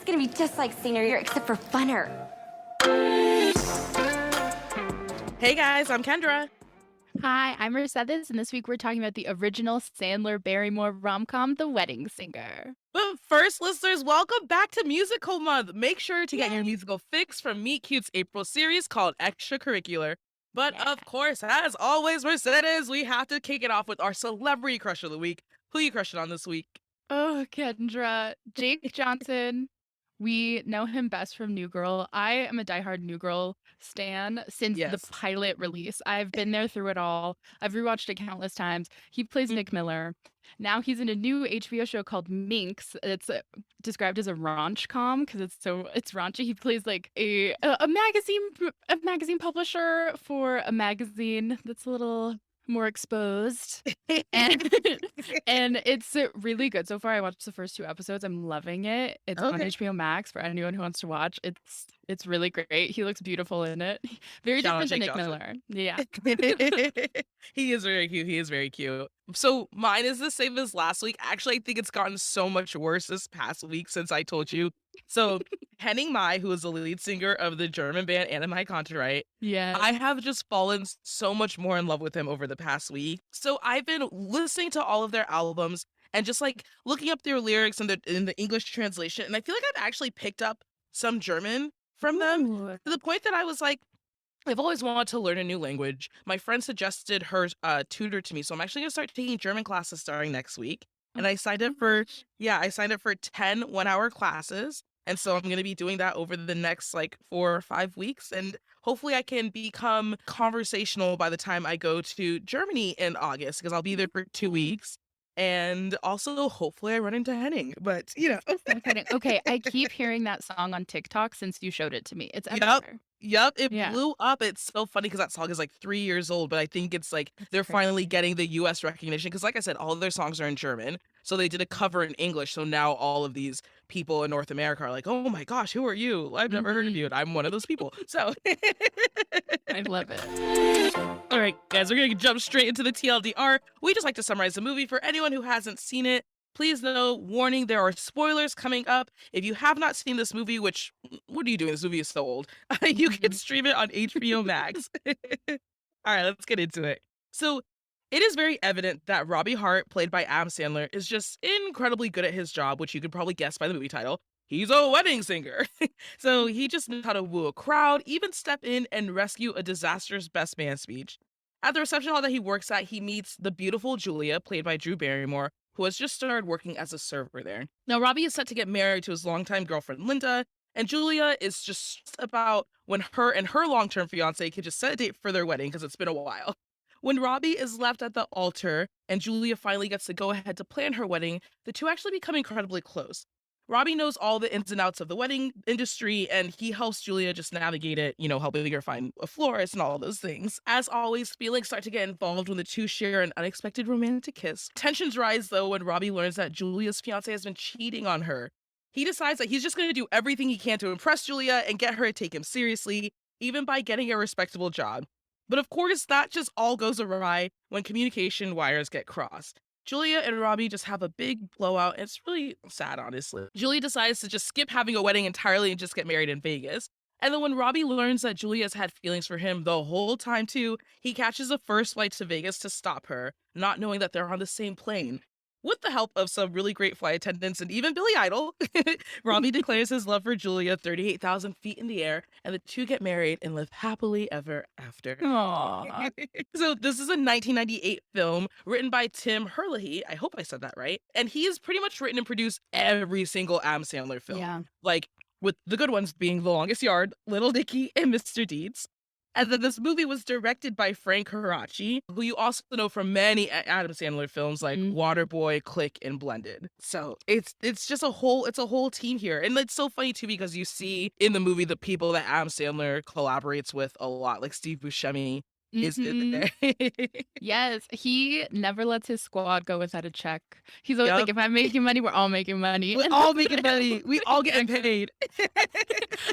gonna be just like senior year, except for funner. Hey guys, I'm Kendra. Hi, I'm Mercedes, and this week we're talking about the original Sandler-Barrymore rom-com, The Wedding Singer. But first, listeners, welcome back to Musical Month. Make sure to get your musical fix from Meet Cute's April series called Extracurricular. But of course, as always, Mercedes, we have to kick it off with our celebrity crush of the week. Who you crushing on this week? Oh, Kendra. Jake Johnson. We know him best from New Girl. I am a diehard New Girl stan since the Yes. pilot release. I've been there through it all. I've rewatched it countless times. He plays Nick Miller. Now he's in a new HBO show called Minx. It's described as a raunch-com because it's raunchy. He plays like a magazine publisher for a magazine that's a little more exposed, and and it's really good so far. I watched the first 2 episodes. I'm loving it. It's on Okay. HBO Max for anyone who wants to watch. It's really great. He looks beautiful in it. Very Shout out different than Jake Nick Johnson. Miller. Yeah. He is very cute. He is very cute. So mine is the same as last week. Actually, I think it's gotten so much worse this past week since I told you. So Henning Mai, who is the lead singer of the German band Anime Contra, Yeah. I have just fallen so much more in love with him over the past week. So I've been listening to all of their albums and just like looking up their lyrics in the English translation. And I feel like I've actually picked up some German from them Ooh. to the point that I was like, I've always wanted to learn a new language. My friend suggested her tutor to me. So I'm actually going to start taking German classes starting next week. And I signed up for 10 1-hour classes. And so I'm going to be doing that over the next like 4 or 5 weeks. And hopefully I can become conversational by the time I go to Germany in August, because I'll be there for 2 weeks. And also hopefully I run into Henning, but No kidding. Okay, I keep hearing that song on TikTok since you showed it to me. It's Yep. everywhere. Yep, it Yeah. blew up. It's so funny because that song is like 3 years old, but I think it's like they're crazy. finally getting the US recognition because, like I said, all of their songs are in German. So they did a cover in English. So now all of these people in North America are like, oh my gosh, who are you? I've never heard of you. And I'm one of those people. So I love it. all right, guys, we're going to jump straight into the TLDR. We just like to summarize the movie for anyone who hasn't seen it. Please know, warning, there are spoilers coming up. If you have not seen this movie, which, what are you doing? This movie is so old. You can stream it on HBO Max. All right, let's get into it. So it is very evident that Robbie Hart, played by Adam Sandler, is just incredibly good at his job, which you could probably guess by the movie title. He's a wedding singer. So he just knows how to woo a crowd, even step in and rescue a disastrous best man speech. At the reception hall that he works at, he meets the beautiful Julia, played by Drew Barrymore, who has just started working as a server there. Now, Robbie is set to get married to his longtime girlfriend, Linda, and Julia is just about when her and her long-term fiance can just set a date for their wedding because it's been a while. When Robbie is left at the altar and Julia finally gets to go ahead to plan her wedding, the two actually become incredibly close. Robbie knows all the ins and outs of the wedding industry, and he helps Julia just navigate it, helping her find a florist and all of those things. As always, feelings start to get involved when the two share an unexpected romantic kiss. Tensions rise, though, when Robbie learns that Julia's fiance has been cheating on her. He decides that he's just going to do everything he can to impress Julia and get her to take him seriously, even by getting a respectable job. But of course, that just all goes awry when communication wires get crossed. Julia and Robbie just have a big blowout, and it's really sad, honestly. Julia decides to just skip having a wedding entirely and just get married in Vegas. And then when Robbie learns that Julia's had feelings for him the whole time too, he catches a first flight to Vegas to stop her, not knowing that they're on the same plane. With the help of some really great flight attendants and even Billy Idol, Robbie declares his love for Julia 38,000 feet in the air, and the two get married and live happily ever after. Aww. So this is a 1998 film written by Tim Herlihy. I hope I said that right. And he has pretty much written and produced every single Adam Sandler film. Yeah. Like, with the good ones being The Longest Yard, Little Nicky, and Mr. Deeds. And then this movie was directed by Frank Harachi, who you also know from many Adam Sandler films like Waterboy, Click, and Blended. So it's just a whole team here. And it's so funny too because you see in the movie the people that Adam Sandler collaborates with a lot, like Steve Buscemi is in there. Yes, he never lets his squad go without a check. He's always Yup. like, if I'm making money, we're all making money. We're all making money. We all getting paid.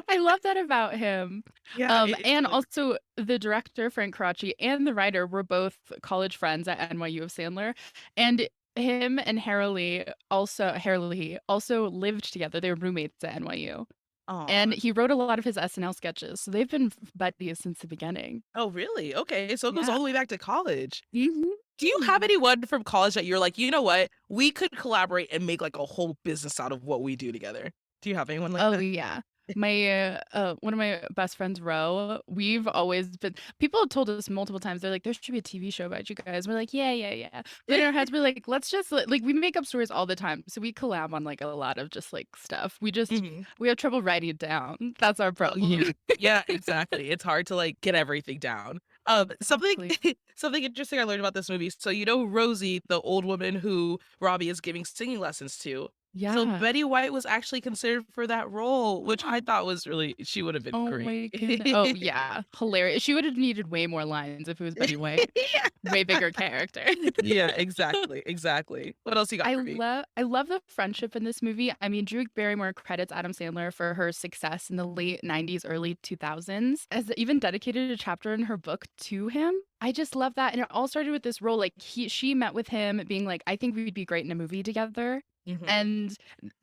I love that about him. Yeah. And also the director, Frank Karachi, and the writer were both college friends at NYU of Sandler. And him and Harley also lived together. They were roommates at NYU. And Aw. he wrote a lot of his SNL sketches. So they've been buddies since the beginning. Oh, really? Okay, so it goes Yeah. all the way back to college. Mhm. Do you have anyone from college that you're like, you know what? We could collaborate and make like a whole business out of what we do together. Do you have anyone like Oh that? yeah. My one of my best friends, Ro, we've always been people have told us multiple times, they're like, there should be a TV show about you guys. We're like, yeah, yeah, yeah. But in our heads, we're like, let's just like we make up stories all the time. So we collab on like a lot of just like stuff. Mhm. We have trouble writing it down. That's our problem. Yeah. Yeah, exactly. It's hard to like get everything down. Something Exactly. something interesting I learned about this movie. So you know Rosie, the old woman who Robbie is giving singing lessons to. So Yeah. Betty White was actually considered for that role, which I thought was really she would have been Oh great. my goodness. Oh yeah. Hilarious. She would have needed way more lines if it was Betty White. Yeah. Way bigger character. Yeah, exactly, exactly. What else you got for me? I love the friendship in this movie. I mean, Drew Barrymore credits Adam Sandler for her success in the late 90s, early 2000s, as even dedicated a chapter in her book to him. I just love that. And it all started with this role. Like she met with him being like, I think we'd be great in a movie together. Mhm. And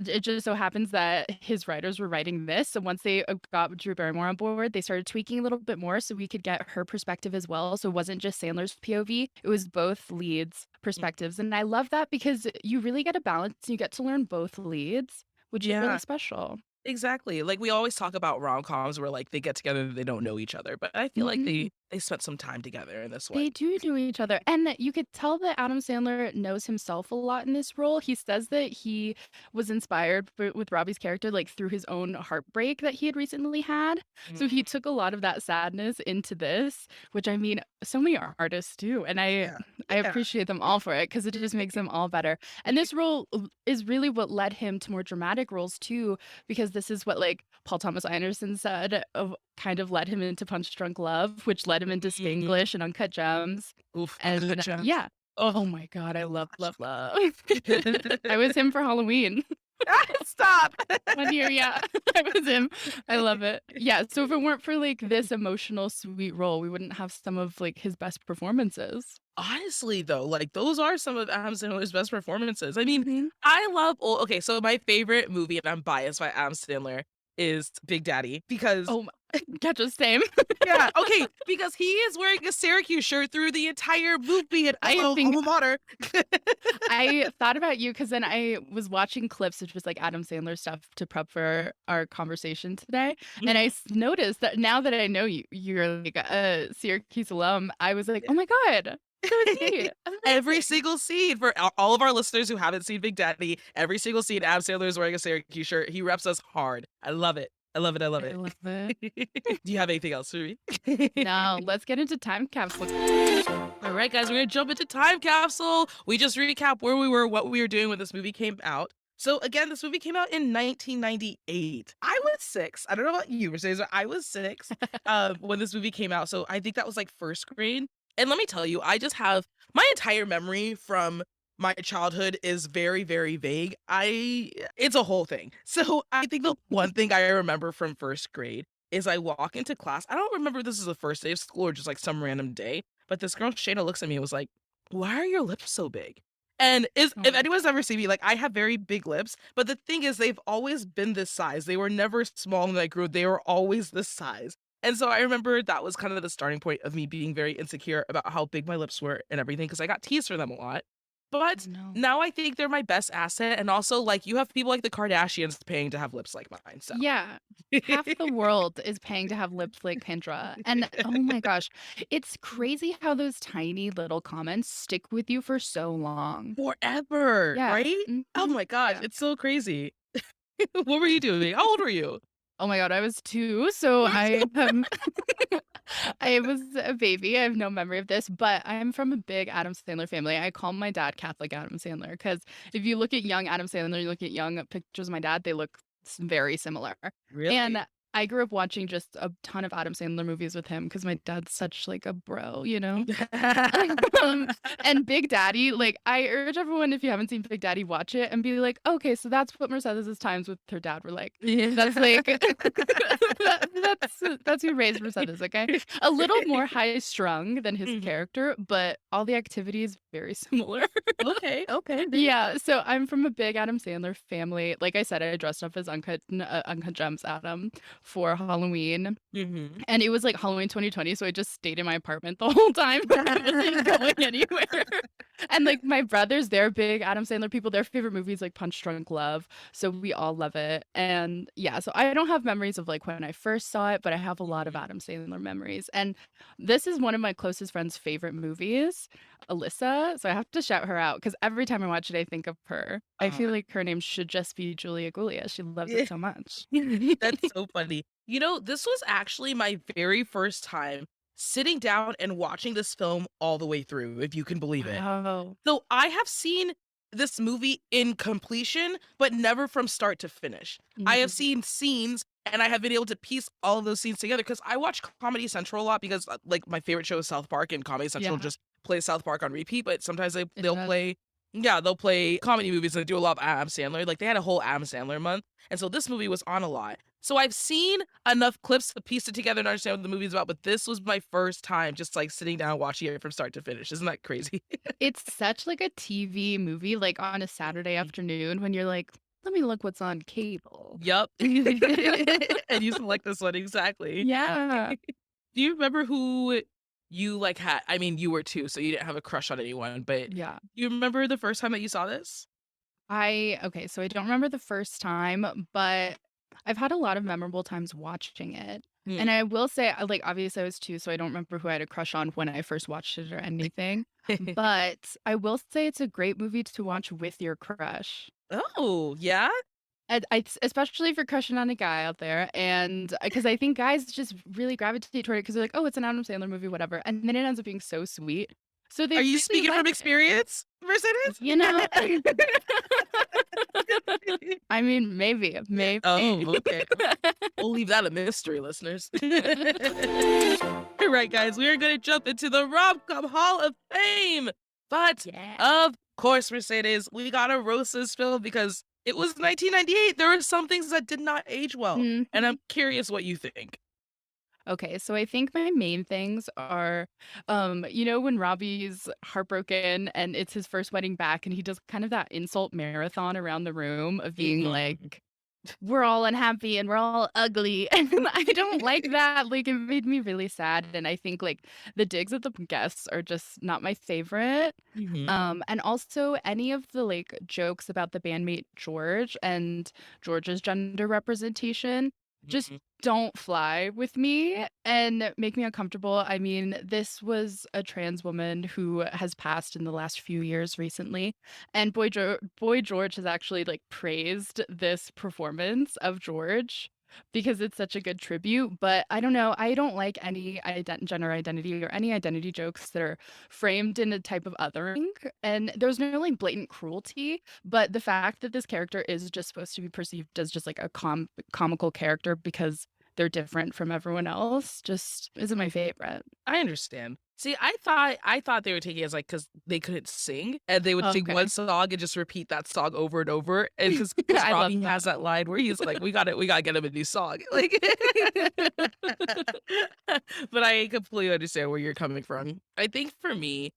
it just so happens that his writers were writing this. So once they got Drew Barrymore on board, they started tweaking a little bit more so we could get her perspective as well. So it wasn't just Sandler's POV, it was both leads' Mm. perspectives. And I love that because you really get a balance. You get to learn both leads, which is really Yeah. special. Exactly. Like we always talk about rom-coms where like they get together and they don't know each other, but I feel like Mhm. they spent some time together in this one. They do know each other. And that you could tell that Adam Sandler knows himself a lot in this role. He says that he was inspired with Robbie's character, like through his own heartbreak that he had recently had. So he Mhm. took a lot of that sadness into this, which I mean, so many artists do. And Yeah. I Yeah. appreciate them all for it because it just makes them all better. And this role is really what led him to more dramatic roles too, because this is what like Paul Thomas Anderson said of kind of led him into Punch Drunk Love, which led him into Mhm. Spanglish and Uncut Gems. Oof, Uncut And Gems. yeah. Oh Oh my God, I my love, gosh. love, love. I was him for Halloween. Stop. 1 year, yeah. I was him. I love it. Yeah, so if it weren't for like this emotional, sweet role, we wouldn't have some of like his best performances. Honestly, though, like those are some of Adam Sandler's best performances. I mean, Mhm. I love okay, so my favorite movie, and I'm biased by Adam Sandler, is Big Daddy because Oh my, Ketcha, same. yeah, okay, because he is wearing a Syracuse shirt through the entire movie and I think alma mater. I thought about you because then I was watching clips of just like Adam Sandler stuff to prep for our conversation today. And I noticed that now that I know you're like a Syracuse alum, I was like, oh my God, so is he. Every Amazing. single scene for all of our listeners who haven't seen Big Daddy, every single scene Adam Sandler is wearing a Syracuse shirt. He reps us hard. I love it. I love it. I love I it. love it. Do you have anything else for me? Now let's get into time capsule. All right, guys, we're gonna jump into time capsule. We just recap where we were, what we were doing when this movie came out. So again, this movie came out in 1998. I was 6. I don't know about you, Mercedes, but I was 6 when this movie came out. So I think that was like first grade. And let me tell you, I just have my entire memory from my childhood is very, very vague. It's a whole thing. So I think the one thing I remember from first grade is I walk into class. I don't remember if this is the first day of school or just like some random day, but this girl Shayna looks at me and was like, "Why are your lips so big?" And Oh if my anyone's ever seen me, like I have very big lips, but the thing is they've always been this size. They were never small when I grew. They were always this size. And so I remember that was kind of the starting point of me being very insecure about how big my lips were and everything because I got teased for them a lot. But no. now I think they're my best asset. And also, like, you have people like the Kardashians paying to have lips like mine. So, Yeah. Half the world is paying to have lips like Kendra. And oh my gosh, it's crazy how those tiny little comments stick with you for so long. forever, Yeah. right? Oh Mhm. my gosh, Yeah. it's so crazy. What were you doing? How old were you? Oh my God, I was 2, so I was a baby. I have no memory of this, but I'm from a big Adam Sandler family. I call my dad Catholic Adam Sandler because if you look at young Adam Sandler, you look at young pictures of my dad, they look very similar. Really? And I grew up watching just a ton of Adam Sandler movies with him because my dad's such like a bro, you know? Um, and Big Daddy, like I urge everyone if you haven't seen Big Daddy, watch it and be like, okay, so that's what Mercedes's times with her dad were like. That's like that's who raised Mercedes, okay? A little more high strung than his Mhm. character, but all the activities very similar. Okay. Yeah, so I'm from a big Adam Sandler family. Like I said, I dressed up as Uncut Gems Adam for Halloween. Mhm. And it was like Halloween 2020, so I just stayed in my apartment the whole time. I wasn't going anywhere. And like my brothers, they're big Adam Sandler people. Their favorite movie is like Punch Drunk Love. So we all love it. And yeah, so I don't have memories of like when I first saw it, but I have a lot of Adam Sandler memories. And this is one of my closest friends' favorite movies, Alyssa. So I have to shout her out because every time I watch it, I think of her. I Uh, feel like her name should just be Julia Gulia. She loves it so much. That's so funny. You know, this was actually my very first time sitting down and watching this film all the way through, if you can believe it. Oh. So I have seen this movie in completion, but never from start to finish. I have seen scenes and I have been able to piece all of those scenes together because I watch Comedy Central a lot because like my favorite show is South Park and Comedy Central Yeah. just plays South Park on repeat, but sometimes It they'll does. play they'll play comedy movies and they do a lot of Adam Sandler. Like they had a whole Adam Sandler month. And so this movie was on a lot. So I've seen enough clips to piece it together and understand what the movie's about, but this was my first time just like sitting down watching it from start to finish. Isn't that crazy? It's such like a TV movie, like on a Saturday afternoon when you're like, let me look what's on cable. Yup. And you select this one exactly. Yeah. Do you remember who you like had? I mean, you were too, so you didn't have a crush on anyone, but Yeah. you remember the first time that you saw this? Okay, so I don't remember the first time, but I've had a lot of memorable times watching it. And I will say, like, obviously I was two, so I don't remember who I had a crush on when I first watched it or anything. But I will say it's a great movie to watch with your crush. Oh, yeah? And especially if you're crushing on a guy out there, and because I think guys just really gravitate toward it because they're like, oh, it's an Adam Sandler movie, whatever, and then it ends up being so sweet. So they Are you really speaking like from it. experience, Mercedes? You know, I mean, maybe. Oh, okay. We'll leave that a mystery, listeners. All right, guys, we are going to jump into the Rom-Com Hall of Fame. But Yeah. of course, Mercedes, we got to roast this film because it was 1998. There were some things that did not age well. Mhm. And I'm curious what you think. Okay, so I think my main things are, when Robbie's heartbroken and it's his first wedding back, and he does kind of that insult marathon around the room of being Mhm. like, we're all unhappy and we're all ugly. And I don't like that. Like, it made me really sad. And I think, like, the digs at the guests are just not my favorite. Mhm. And also any of the, like, jokes about the bandmate George and George's gender representation just Mhm. don't fly with me and make me uncomfortable. I mean, this was a trans woman who has passed in the last few years recently, and Boy George has actually like praised this performance of George because it's such a good tribute. But I don't know, I don't like any gender identity or any identity jokes that are framed in a type of othering. And there's no like blatant cruelty, but the fact that this character is just supposed to be perceived as just like a comical character because they're different from everyone else just isn't my favorite. I understand. See, I thought they were taking it as like because they couldn't sing and they would sing Okay. one song and just repeat that song over and over. And because I love Robbie that. has that line where he's like, we gotta get him a new song. Like but I completely understand where you're coming from. I think for me,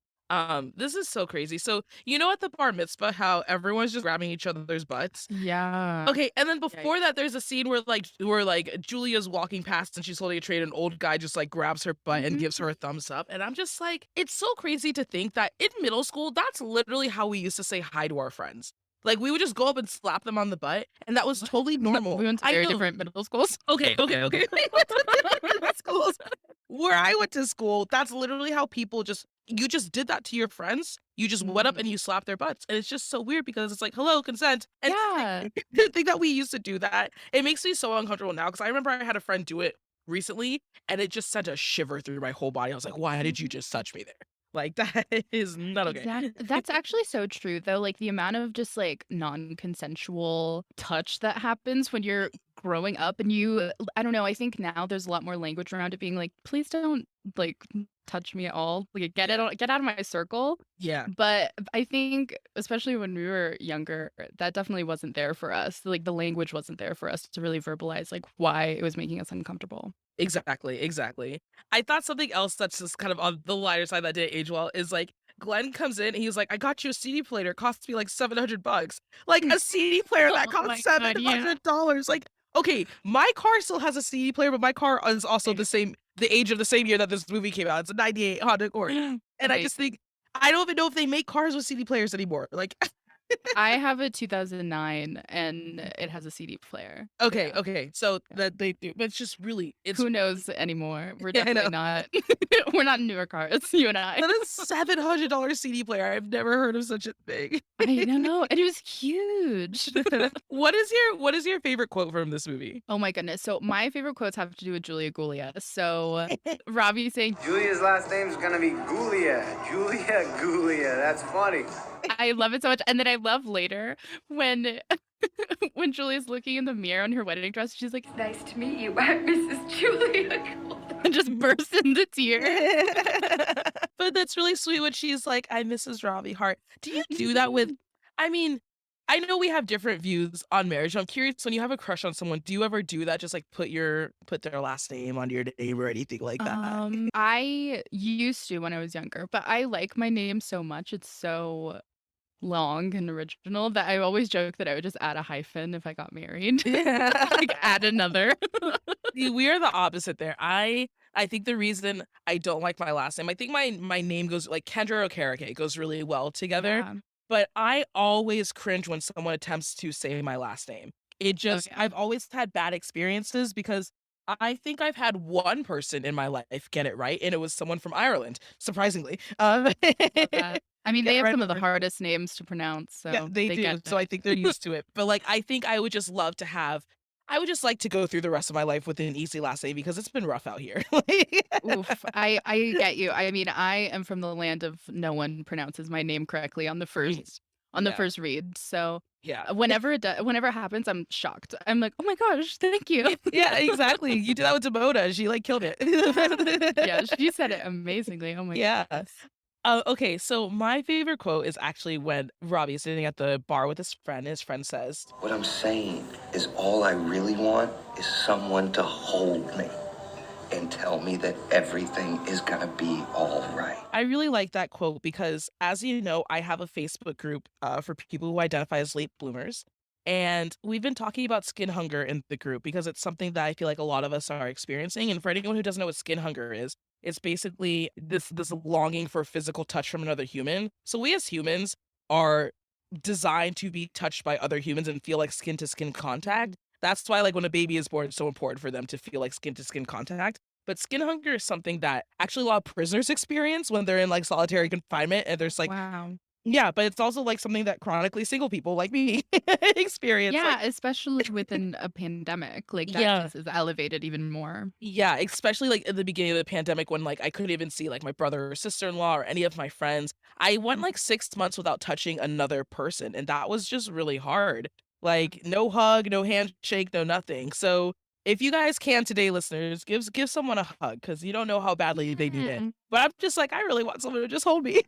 this is so crazy. So you know at the bar mitzvah how everyone's just grabbing each other's butts? Yeah. Okay, and then Yeah. before that, there's a scene where Julia's walking past and she's holding a tray, and an old guy just like grabs her butt and Mhm. gives her a thumbs up. And I'm just like, it's so crazy to think that in middle school, that's literally how we used to say hi to our friends. Like we would just go up and slap them on the butt, and that was totally normal. We went to I very know. different middle schools. Okay. We went to different schools. Where I went to school, that's literally how people you just did that to your friends. You just went up Mhm. and you slapped their butts. And it's just so weird because it's like, hello, consent. And Yeah. the thing that we used to do that, it makes me so uncomfortable now because I remember I had a friend do it recently and it just sent a shiver through my whole body. I was like, why did you just touch me there? Like that is not okay. That's actually so true though. Like the amount of just like non-consensual touch that happens when you're growing up and I don't know, I think now there's a lot more language around it being like, please don't like touch me at all. Like get out of my circle. Yeah. But I think especially when we were younger, that definitely wasn't there for us. Like the language wasn't there for us to really verbalize like why it was making us uncomfortable. Exactly. I thought something else that's just kind of on the lighter side that didn't age well is like Glenn comes in and he's like, I got you a CD player. It costs me like $700. Like a CD player that Oh my costs God, yeah. $700. Like, okay, my car still has a CD player, but my car is also the age of the same year that this movie came out. It's a 98 Honda Accord. And I just think, I don't even know if they make cars with CD players anymore. Like, I have a 2009 and it has a CD player. okay. So that they do, but it's just really, it's Who knows anymore? We're Yeah, I definitely not. We're not in newer cars, you and I. that is $700 CD player. I've never heard of such a thing. I don't know. And it was huge. What is your favorite quote from this movie? Oh my goodness. So my favorite quotes have to do with Julia Gulia. So Robbie saying, Julia's last name's gonna be Gulia. Julia Gulia. That's funny. I love it so much. And then I love later when when Julia's looking in the mirror on her wedding dress, she's like, Nice to meet you. I'm Mrs. Julia. and just bursts into tears. But that's really sweet when she's like, I'm Mrs. Robbie Hart. Do you do that with, I mean, I know we have different views on marriage. I'm curious, when you have a crush on someone, do you ever do that? Just like put their last name on your name or anything like that? I used to when I was younger, but I like my name so much. It's so long and original that I always joke that I would just add a hyphen if I got married. Like add another. See, we are the opposite there. I think the reason I don't like my last name, I think my name goes like Kendra or Karake goes really well together. Yeah. But I always cringe when someone attempts to say my last name. It just, yeah. I've always had bad experiences because I think I've had one person in my life get it right, and it was someone from Ireland, surprisingly. Love that. I mean, Get they have right some of the over- hardest names to pronounce, so Yeah, they do. get So it. I think they're used to it. But like, I think I would just love to have, I would just like to go through the rest of my life with an easy last name because it's been rough out here. Oof, I get you. I mean, I am from the land of no one pronounces my name correctly on the first Yeah. first read. So Yeah. whenever it happens, I'm shocked. I'm like, oh my gosh, thank you. Yeah, exactly. You did that with Demona. She like killed it. Yeah, she said it amazingly. Oh my Yeah. goodness. Okay, so my favorite quote is actually when Robbie's sitting at the bar with his friend. His friend says, What I'm saying is all I really want is someone to hold me and tell me that everything is gonna be all right. I really like that quote because, as you know, I have a Facebook group for people who identify as late bloomers. And we've been talking about skin hunger in the group because it's something that I feel like a lot of us are experiencing. And for anyone who doesn't know what skin hunger is, it's basically this longing for physical touch from another human. So we as humans are designed to be touched by other humans and feel like skin to skin contact. That's why, like, when a baby is born, it's so important for them to feel like skin to skin contact. But skin hunger is something that actually a lot of prisoners experience when they're in like solitary confinement, and there's like, Wow. yeah, but it's also like something that chronically single people like me experience. Yeah, Like, especially within a pandemic, like that Yeah. just is elevated even more. yeah, especially like at the beginning of the pandemic when like I couldn't even see like my brother or sister-in-law or any of my friends. I went like 6 months without touching another person, and that was just really hard. Like no hug, no handshake, no nothing. So if you guys can today, listeners, give someone a hug because you don't know how badly they need it. Mm. But I'm just like, I really want someone to just hold me.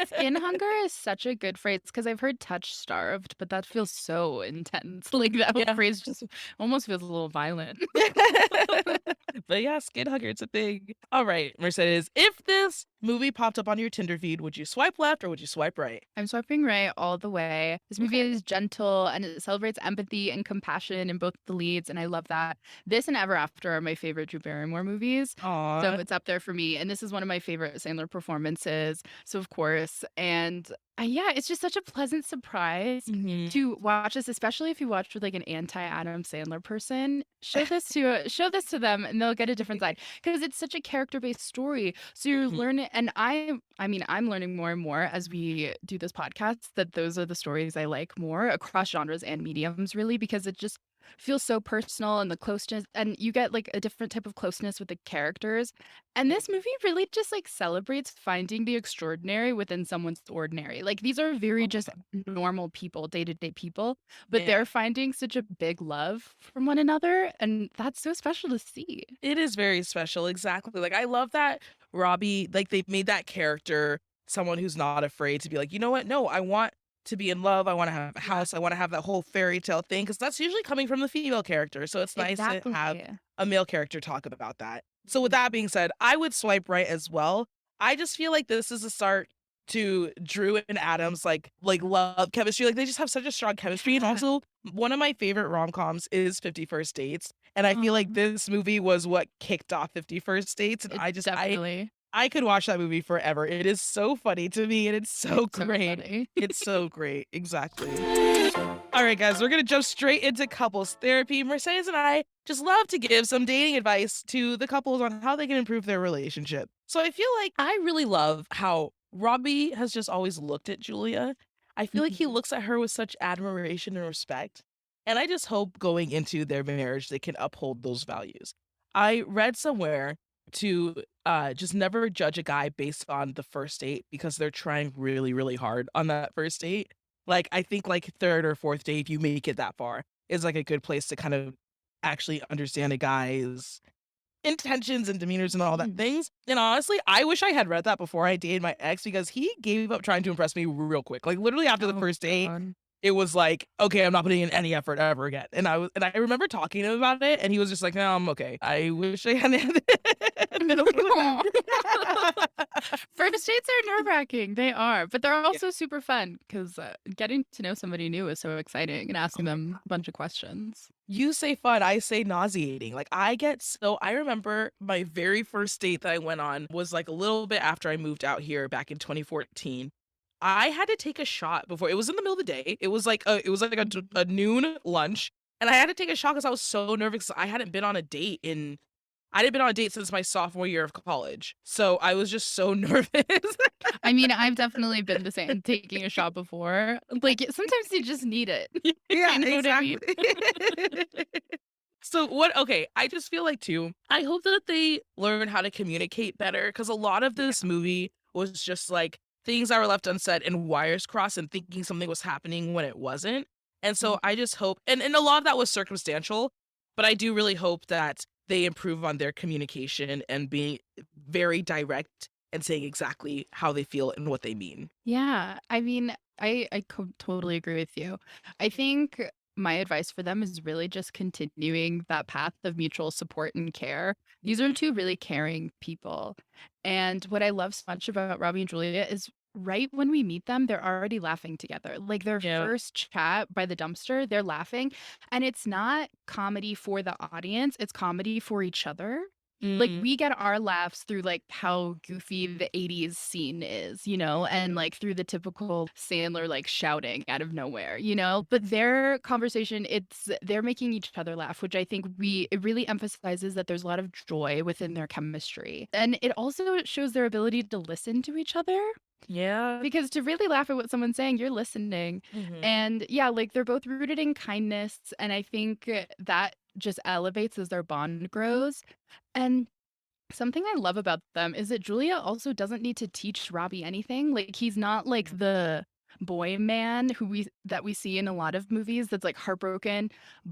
Skin hunger is such a good phrase because I've heard touch starved, but that feels so intense. Like that whole Yeah. phrase just almost feels a little violent. But yeah, skin hugger, it's a thing. All right, Mercedes, if this movie popped up on your Tinder feed, would you swipe left or would you swipe right? I'm swiping right all the way. This movie is gentle and it celebrates empathy and compassion in both the leads, and I love that. This and Ever After are my favorite Drew Barrymore movies. Aw. So it's up there for me. And this is one of my favorite Sandler performances. So, of course. And yeah, it's just such a pleasant surprise Mhm. to watch this, especially if you watch with like an anti-Adam Sandler person. Show this to them and they'll get a different side because it's such a character-based story. So you're Mhm. learning, and I mean, I'm learning more and more as we do this podcast that those are the stories I like more across genres and mediums, really, because it just feels so personal, and the closeness, and you get like a different type of closeness with the characters. And this movie really just like celebrates finding the extraordinary within someone's ordinary. Like these are very just normal people, day-to-day people, but Yeah. they're finding such a big love from one another, and that's so special to see. It is very special, exactly. Like I love that Robbie, like they've made that character someone who's not afraid to be like, you know what? No, I want to be in love. I want to have a house. I want to have that whole fairy tale thing because that's usually coming from the female character. So it's nice to have Exactly. a male character talk about that. So with that being said, I would swipe right as well. I just feel like this is a start to Drew and Adam's like love chemistry. Like they just have such a strong chemistry. And also one of my favorite rom-coms is 51st Dates. And I feel like Mhm. this movie was what kicked off 51st Dates. And It definitely. I could watch that movie forever. It is so funny to me and it's so It's so great. funny. It's so great. Exactly. All right, guys, we're going to jump straight into couples therapy. Mercedes and I just love to give some dating advice to the couples on how they can improve their relationship. So I feel like I really love how Robbie has just always looked at Julia. I feel like he Mhm. looks at her with such admiration and respect. And I just hope going into their marriage, they can uphold those values. I read somewhere to just never judge a guy based on the first date because they're trying really, really hard on that first date. Like, I think like third or fourth date, if you make it that far, is like a good place to kind of actually understand a guy's intentions and demeanors and all that Mhm. things. And honestly, I wish I had read that before I dated my ex because he gave up trying to impress me real quick. Like literally after the Oh, first date, God. it was like, okay, I'm not putting in any effort ever again. And I remember talking to him about it, and he was just like, no, I'm okay. I wish I hadn't been okay with that. First dates are nerve-wracking. They are, but they're Yeah. also super fun because getting to know somebody new is so exciting and asking Oh my them a bunch of questions. You say fun, I say nauseating. Like I remember my very first date that I went on was like a little bit after I moved out here back in 2014. I had to take a shot before it was in the middle of the day. It was like a noon lunch, and I had to take a shot because I was so nervous. I hadn't been on a date since my sophomore year of college. So I was just so nervous. I mean, I've definitely been the same, taking a shot before. Like sometimes you just need it. Yeah, You know what I mean? exactly. So what okay, I just feel like too, I hope that they learn how to communicate better because a lot of this movie was just like things that were left unsaid and wires crossed and thinking something was happening when it wasn't. And so I just hope and a lot of that was circumstantial, but I do really hope that they improve on their communication and being very direct and saying exactly how they feel and what they mean. Yeah, I mean, I totally agree with you. I think my advice for them is really just continuing that path of mutual support and care. These are two really caring people. And what I love so much about Robbie and Julia is right when we meet them, they're already laughing together. Like their Yeah. first chat by the dumpster, they're laughing. And it's not comedy for the audience, it's comedy for each other. Like, Mm, we get our laughs through, like, how goofy the '80s scene is, you know, and, like, through the typical Sandler, like, shouting out of nowhere, you know? But their conversation, they're making each other laugh, which I think it really emphasizes that there's a lot of joy within their chemistry. And it also shows their ability to listen to each other, yeah. because to really laugh at what someone's saying, you're listening. Mhm. And yeah, like, they're both rooted in kindness, and I think that just elevates as their bond grows. And something I love about them is that Julia also doesn't need to teach Robbie anything. Like he's not like the boy man we see in a lot of movies that's like heartbroken,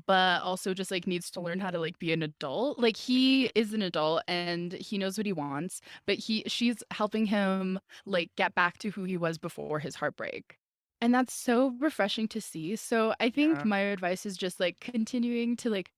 but also just like needs to learn how to like be an adult. Like he is an adult and he knows what he wants, but she's helping him like get back to who he was before his heartbreak. And that's so refreshing to see. So I think Yeah. my advice is just like continuing to like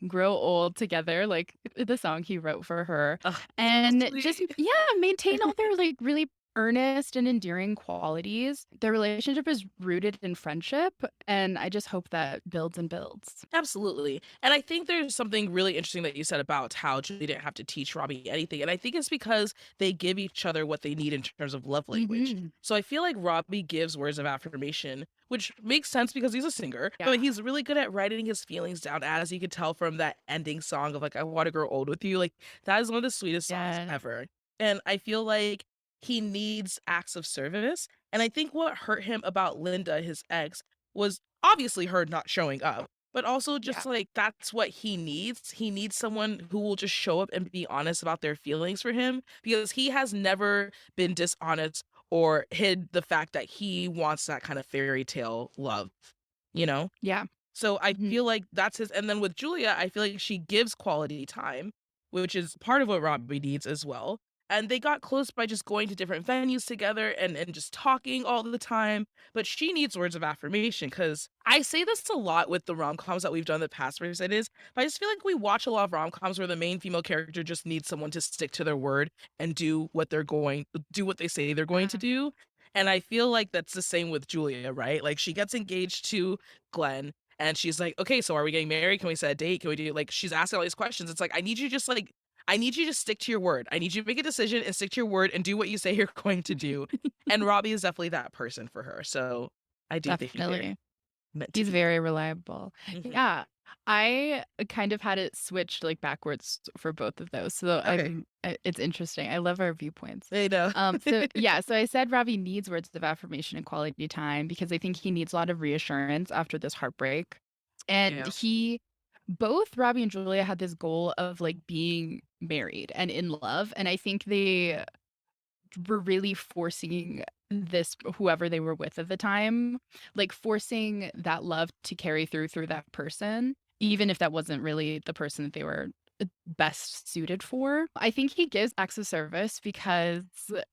grow old together, like the song he wrote for her, Ugh, so and just sweet. yeah, maintain all their like really earnest and endearing qualities. Their relationship is rooted in friendship, and I just hope that builds and builds. Absolutely. And I think there's something really interesting that you said about how Julie didn't have to teach Robbie anything. And I think it's because they give each other what they need in terms of love language. Mhm. So I feel like Robbie gives words of affirmation, which makes sense because he's a singer, Yeah. but he's really good at writing his feelings down, as you could tell from that ending song of like, I want to grow old with you. Like, that is one of the sweetest songs Yeah. ever. And I feel like he needs acts of service. And I think what hurt him about Linda, his ex, was obviously her not showing up. but also just Yeah. like that's what he needs. He needs someone who will just show up and be honest about their feelings for him because he has never been dishonest or hid the fact that he wants that kind of fairy tale love, you know? Yeah. So I Mhm. feel like that's his. And then with Julia, I feel like she gives quality time, which is part of what Robbie needs as well. And they got close by just going to different venues together and just talking all the time. But she needs words of affirmation because I say this a lot with the rom coms that we've done in the past, where it is, but I just feel like we watch a lot of rom coms where the main female character just needs someone to stick to their word and do what they say they're going to do. And I feel like that's the same with Julia, right? Like she gets engaged to Glenn and she's like, okay, so are we getting married? Can we set a date? Can we do like she's asking all these questions? It's like, I need you to stick to your word. I need you to make a decision and stick to your word and do what you say you're going to do. And Robbie is definitely that person for her. So I do think they're Definitely. meant to He's be. very reliable. Mhm. Yeah. I kind of had it switched like backwards for both of those. So Okay. it's interesting. I love our viewpoints. They know. So yeah, so I said Robbie needs words of affirmation and quality time because I think he needs a lot of reassurance after this heartbreak. And Yeah. both Robbie and Julia had this goal of like being married and in love. And I think they were really forcing this, whoever they were with at the time, like forcing that love to carry through that person, even if that wasn't really the person that they were best suited for. I think he gives acts of service because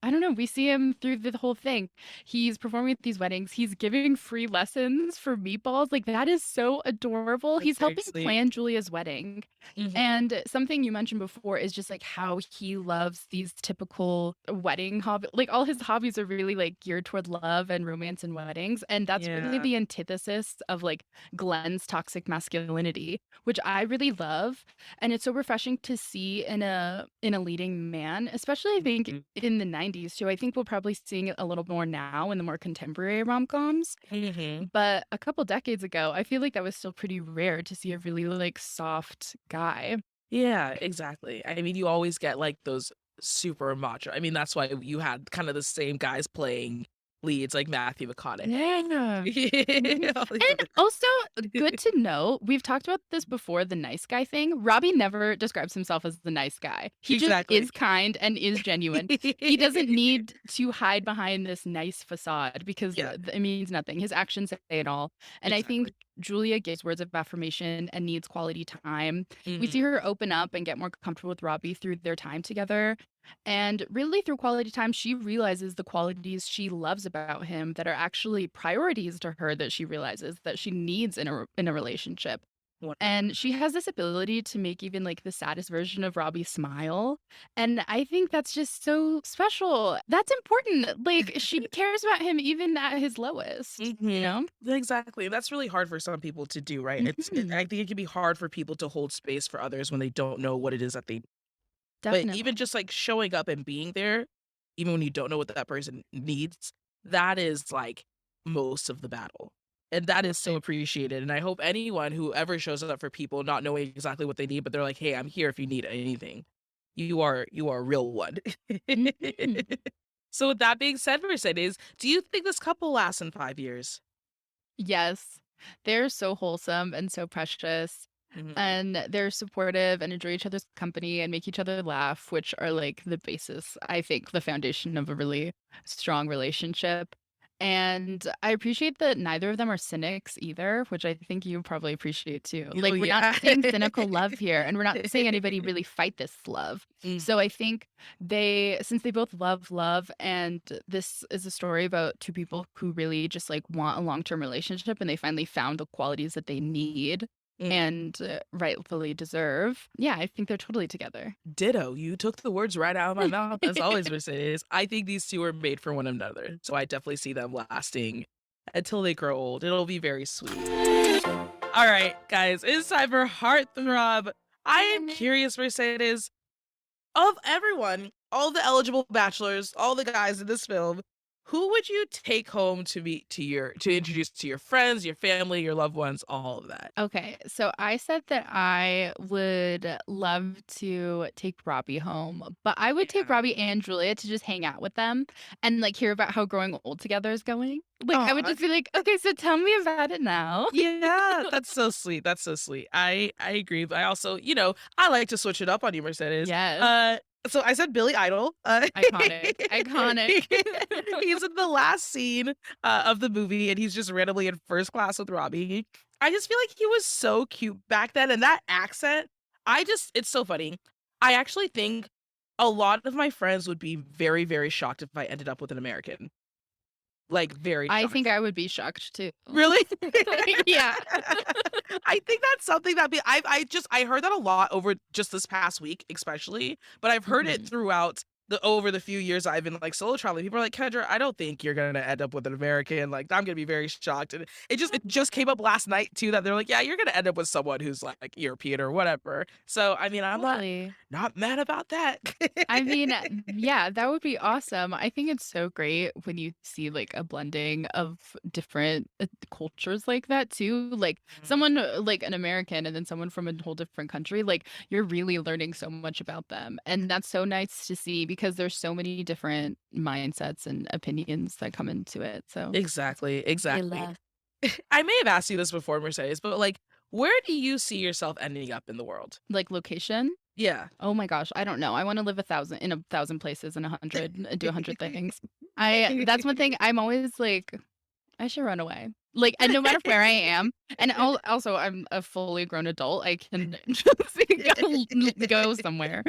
I don't know, we see him through the whole thing. He's performing at these weddings, he's giving free lessons for meatballs. Like that is so adorable. That's He's very helping sweet. plan Julia's wedding. Mhm. And something you mentioned before is just like how he loves these typical wedding hobby. Like all his hobbies are really like geared toward love and romance and weddings. And that's really Yeah. the antithesis of like Glenn's toxic masculinity, which I really love. And it's so refreshing to see in a leading man, especially I think Mhm. in the 90s too. I think we're probably seeing it a little more now in the more contemporary rom-coms. Mhm. But a couple decades ago, I feel like that was still pretty rare to see a really like soft guy. Yeah, exactly. I mean, you always get like those super macho. I mean, that's why you had kind of the same guys playing leads like Matthew McConaughey. Yeah. Mhm. All these And other- also, good to know, we've talked about this before, the nice guy thing. Robbie never describes himself as the nice guy. He just Exactly. is kind and is genuine. He doesn't need to hide behind this nice facade because Yeah, it means nothing. His actions say it all. And I think exactly. Julia gives words of affirmation and needs quality time. We Mhm. see her open up and get more comfortable with Robbie through their time together. And really, through quality time, she realizes the qualities she loves about him that are actually priorities to her that she realizes that she needs in a relationship. And 100%. she has this ability to make even like the saddest version of Robbie smile. And I think that's just so special. That's important. Like she cares about him even at his lowest, you Mhm. know? Exactly. That's really hard for some people to do, right? Mhm. I think it can be hard for people to hold space for others when they don't know what it is that they. But even Definitely. just like showing up and being there, even when you don't know what that person needs, that is like most of the battle. And that is so Right. appreciated. And I hope anyone who ever shows up for people not knowing exactly what they need, but they're like, hey, I'm here if you need anything. You are a real one. Mhm. So with that being said, Mercedes, do you think this couple lasts in 5 years? Yes. They're so wholesome and so precious. Mhm. And they're supportive and enjoy each other's company and make each other laugh, which are like the basis, I think, the foundation of a really strong relationship. And I appreciate that neither of them are cynics either, which I think you probably appreciate too. Oh Like, we're not yeah. seeing cynical love here, and we're not seeing anybody really fight this love. Mm, So I think since they both love love, and this is a story about two people who really just like want a long term relationship and they finally found the qualities that they need mm. and rightfully deserve. Yeah, I think they're totally together. Ditto. You took the words right out of my mouth, as always, Mercedes. I think these two are made for one another. So I definitely see them lasting until they grow old. It'll be very sweet. All right, guys, it's time for Heartthrob. I am curious, Mercedes, of everyone, all the eligible bachelors, all the guys in this film, who would you take home to introduce to your friends, your family, your loved ones, all of that? Okay, so I said that I would love to take Robbie home, but I would take Yeah. Robbie and Julia to just hang out with them and like hear about how growing old together is going. Like I would Aw. just be like, okay, so tell me about it now. Yeah, that's so sweet. That's so sweet. I agree. But I also, I like to switch it up on you, Mercedes. Yes. So I said Billy Idol. Iconic. Iconic. He's in the last scene of the movie, and he's just randomly in first class with Robbie. I just feel like he was so cute back then, and that accent, it's so funny. I actually think a lot of my friends would be very, very shocked if I ended up with an American. Like, very I shocked. think I would be shocked too. Really? Yeah. I think that's something that I heard that a lot over just this past week, especially, but I've heard it throughout over the few years I've been like solo traveling. People are like, Kendra, I don't think you're gonna end up with an American. Like, I'm gonna be very shocked. And it just came up last night too that they're like, yeah, you're gonna end up with someone who's like European or whatever. So I mean, I'm Totally. not mad about that. I mean, yeah, that would be awesome. I think it's so great when you see like a blending of different cultures like that too. Like someone like an American and then someone from a whole different country, like you're really learning so much about them. And that's so nice to see because there's so many different mindsets and opinions that come into it. So Exactly. I love. I may have asked you this before, Mercedes, but like, where do you see yourself ending up in the world? Like location. Yeah. Oh my gosh, I don't know. I want to live in a thousand places and do 100 things. That's one thing I'm always like, I should run away. Like, and no matter where I am, and also I'm a fully grown adult, I can just go somewhere.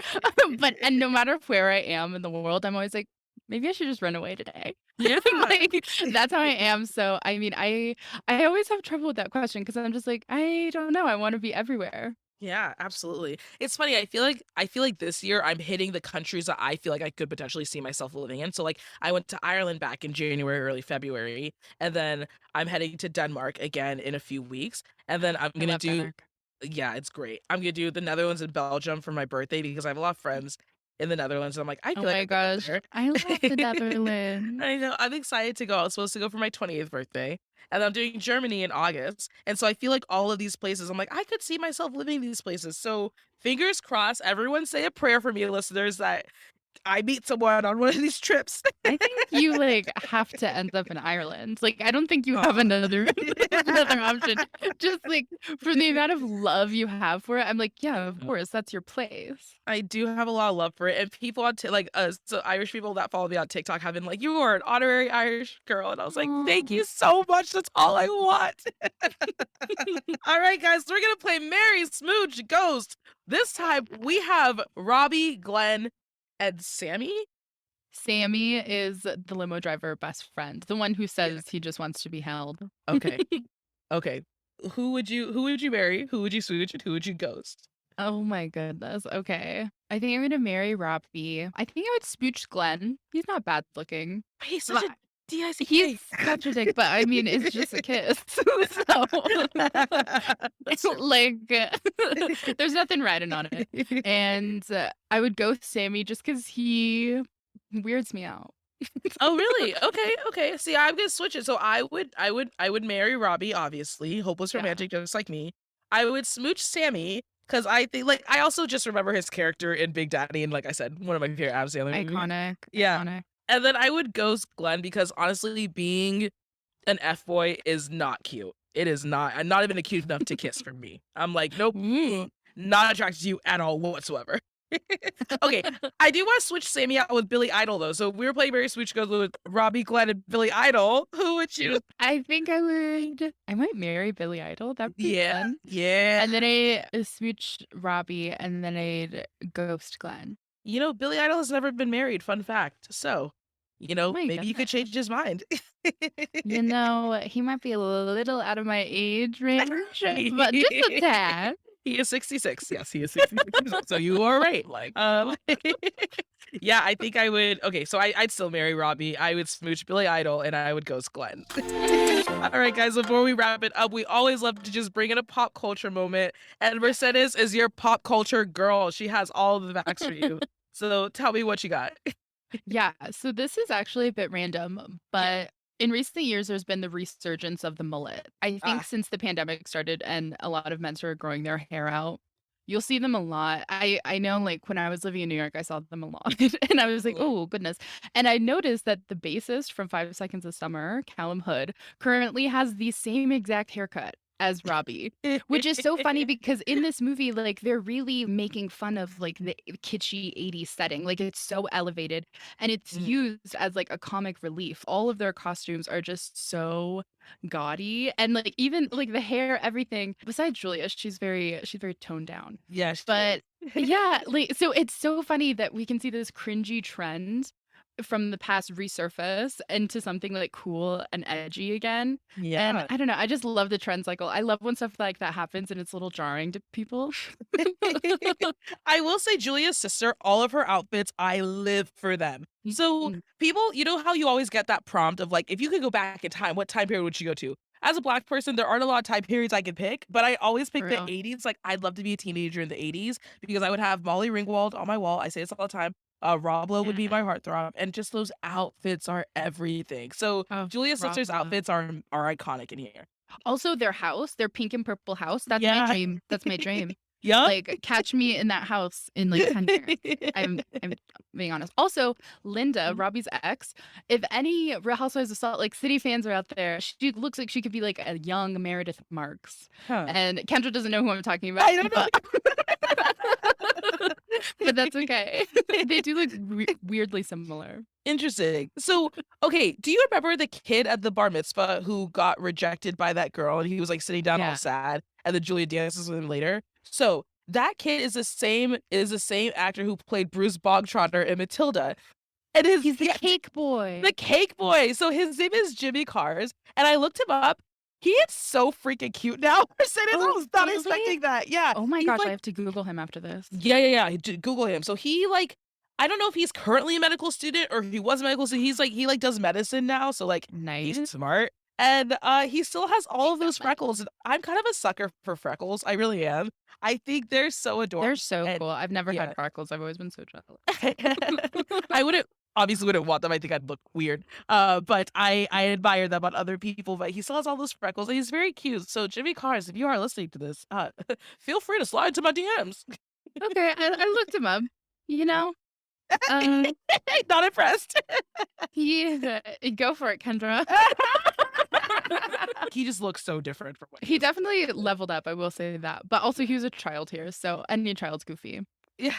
And no matter where I am in the world, I'm always like, maybe I should just run away today. Yeah. Like that's how I am. So I mean, I always have trouble with that question because I'm just like, I don't know. I want to be everywhere. Yeah, absolutely. It's funny. I feel like this year I'm hitting the countries that I feel like I could potentially see myself living in. So like I went to Ireland back in January, early February, and then I'm heading to Denmark again in a few weeks. And then I'm I gonna love do Denmark. yeah, it's great. I'm gonna do the Netherlands and Belgium for my birthday because I have a lot of friends in the Netherlands. And I'm like, I Oh feel like my I could go gosh, there. I love the Netherlands. I know. I'm excited to go. I was supposed to go for my 20th birthday. And I'm doing Germany in August. And so I feel like all of these places, I'm like, I could see myself living in these places. So fingers crossed, everyone say a prayer for me, listeners, that I meet someone on one of these trips. I think you like have to end up in Ireland. Like I don't think you have Aw. another another option. Just like for the amount of love you have for it, I'm like, yeah, of course, that's your place. I do have a lot of love for it. And people on so Irish people that follow me on TikTok have been like, you are an honorary Irish girl. And I was like, thank Aw. you so much. That's all I want. All right, guys, we're going to play Mary Smooch Ghost. This time we have Robbie, Glenn, and Sammy. Sammy is the limo driver best friend, the one who says he just wants to be held. Okay. Okay. Who would you marry? Who would you swooch? And who would you ghost? Oh my goodness. Okay. I think I'm gonna marry Robbie. I think I would smooch Glenn. He's not bad looking. He's such a But DICK. he's such a dick, but I mean, it's just a kiss. So, That's true. like, there's nothing riding on it. And I would go Sammy just because he weirds me out. Oh, really? Okay. See, I'm gonna switch it. So I would marry Robbie, obviously, hopeless Yeah. romantic, just like me. I would smooch Sammy because I think, like, I also just remember his character in Big Daddy, and like I said, one of my favorite Adam Sandler movies. Iconic. Yeah. Iconic. And then I would ghost Glenn because honestly, being an F boy is not cute. It is not. I'm not even cute enough to kiss for me. I'm like, nope, not attracted to you at all whatsoever. Okay, I do want to switch Sammy out with Billy Idol though. So we were playing Mary Switch goes with Robbie, Glenn, and Billy Idol. Who would you? I think I might marry Billy Idol. That'd be Yeah, fun. yeah. And then I smooch Robbie, and then I'd ghost Glenn. Billy Idol has never been married. Fun fact. So, My maybe you could change his mind. You know, he might be a little out of my age range, but just a tad. He is 66. Yes, he is 66. So you are right. Like, yeah, I think I would. Okay, so I'd still marry Robbie. I would smooch Billy Idol, and I would ghost Glenn. All right, guys. Before we wrap it up, we always love to just bring in a pop culture moment. And Mercedes is your pop culture girl. She has all of the facts for you. So tell me what you got. Yeah, so this is actually a bit random, but in recent years, there's been the resurgence of the mullet. I think Ah, since the pandemic started and a lot of men started growing their hair out, you'll see them a lot. I know, like when I was living in New York, I saw them a lot, and I was like, oh goodness. And I noticed that the bassist from 5 Seconds of Summer, Callum Hood, currently has the same exact haircut as Robbie. Which is so funny because in this movie, like they're really making fun of like the kitschy 80s setting. Like it's so elevated and it's Mm, used as like a comic relief. All of their costumes are just so gaudy and like even like the hair, everything. Besides Julia, she's very toned down. yeah, she But is. yeah, like so it's so funny that we can see this cringy trend from the past resurface into something like cool and edgy again. And Yeah. I don't know, I just love the trend cycle. I love when stuff like that happens and it's a little jarring to people. I will say Julia's sister, all of her outfits, I live for them. So Mm, people, you know how you always get that prompt of like, if you could go back in time, what time period would you go to? As a black person, there aren't a lot of time periods I could pick, but I always pick for the real. 80s. Like, I'd love to be a teenager in the 80s because I would have Molly Ringwald on my wall. I say this all the time. Rob Lowe would be Yeah. my heartthrob, and just those outfits are everything. So Oh, Julia's sister's Rafa. outfits are iconic in here. Also, their house, their pink and purple house, that's my Yeah. dream. That's my dream. Yup. Like, catch me in that house in like 10 years. I'm being honest. Also, Linda, Robbie's ex, if any Real Housewives of Salt Lake City fans are out there, she looks like she could be like a young Meredith Marks. Huh. And Kendra doesn't know who I'm talking about, I don't know. but that's okay. They do look weirdly similar. Interesting. So, okay, do you remember the kid at the bar mitzvah who got rejected by that girl and he was like sitting down all Yeah. sad and then Julia dances with him later? So, that kid is the same actor who played Bruce Bogtrotter in Matilda. And He's the cake boy. the cake boy. So his name is Jimmy Cars, and I looked him up. He is so freaking cute now. I was not really? expecting that. Yeah. Oh my He's gosh, I like have to Google him after this. yeah. Google him. So he like I don't know if he's currently a medical student or he was a medical student. He does medicine now, so like Nice. he's smart. And he still has all of those freckles. And I'm kind of a sucker for freckles. I really am. I think they're so adorable. They're so And cool. I've never yeah. had freckles. I've always been so jealous. I wouldn't want them. I think I'd look weird. But I admire them on other people. But he still has all those freckles and he's very cute. So Jimmy Cars, if you are listening to this, feel free to slide into my DMs. Okay, I looked him up. You know, um, Not impressed. go for it, Kendra. He just looks so different from what He definitely leveled up, I will say that. But also, he was a child here, so any child's goofy. Yeah.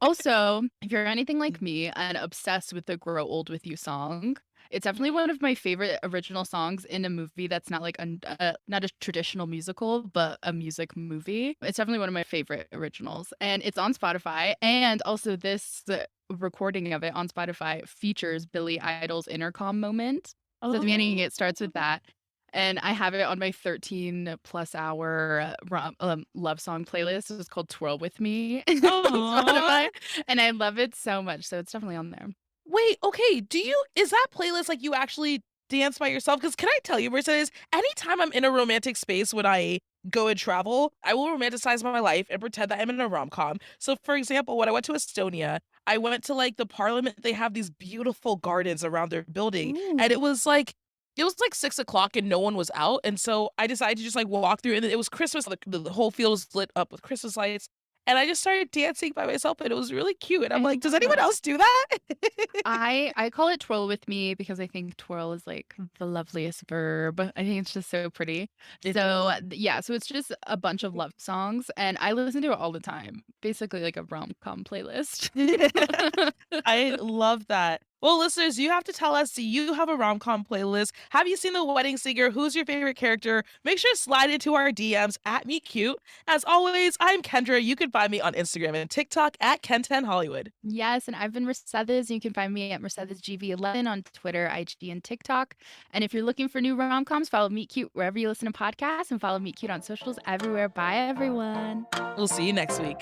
Also, if you're anything like me and obsessed with the "Grow Old with You" song, it's definitely one of my favorite original songs in a movie that's not like not a traditional musical, but a music movie. It's definitely one of my favorite originals, and it's on Spotify. And also, this recording of it on Spotify features Billy Idol's "Intercom" moment. So at the beginning, it starts with that. And I have it on my 13+ hour love song playlist. It's called Twirl With Me on Aw. Spotify. And I love it so much. So it's definitely on there. Wait, okay. Is that playlist like you actually dance by yourself? Because can I tell you, Mercedes, anytime I'm in a romantic space when I go and travel, I will romanticize my life and pretend that I'm in a rom-com. So for example, when I went to Estonia, I went to like the parliament. They have these beautiful gardens around their building. And Ooh. it was like 6 o'clock and no one was out. And so I decided to just like walk through and it was Christmas. The whole field was lit up with Christmas lights. And I just started dancing by myself and it was really cute. And I'm like, does anyone else do that? I call it twirl with me because I think twirl is like the loveliest verb. I think it's just so pretty. It So yeah, so it's just a bunch of love songs and I listen to it all the time. Basically like a rom-com playlist. I love that. Well, listeners, you have to tell us, do you have a rom-com playlist? Have you seen The Wedding Singer? Who's your favorite character? Make sure to slide into our DMs at MeCute. As always, I'm Kendra. You can find me on Instagram and TikTok at Ken10Hollywood. Yes, and I've been Mercedes. You can find me at MercedesGV11 on Twitter, IG, and TikTok. And if you're looking for new rom-coms, follow Meet Cute wherever you listen to podcasts and follow Meet Cute on socials everywhere. Bye, everyone. We'll see you next week.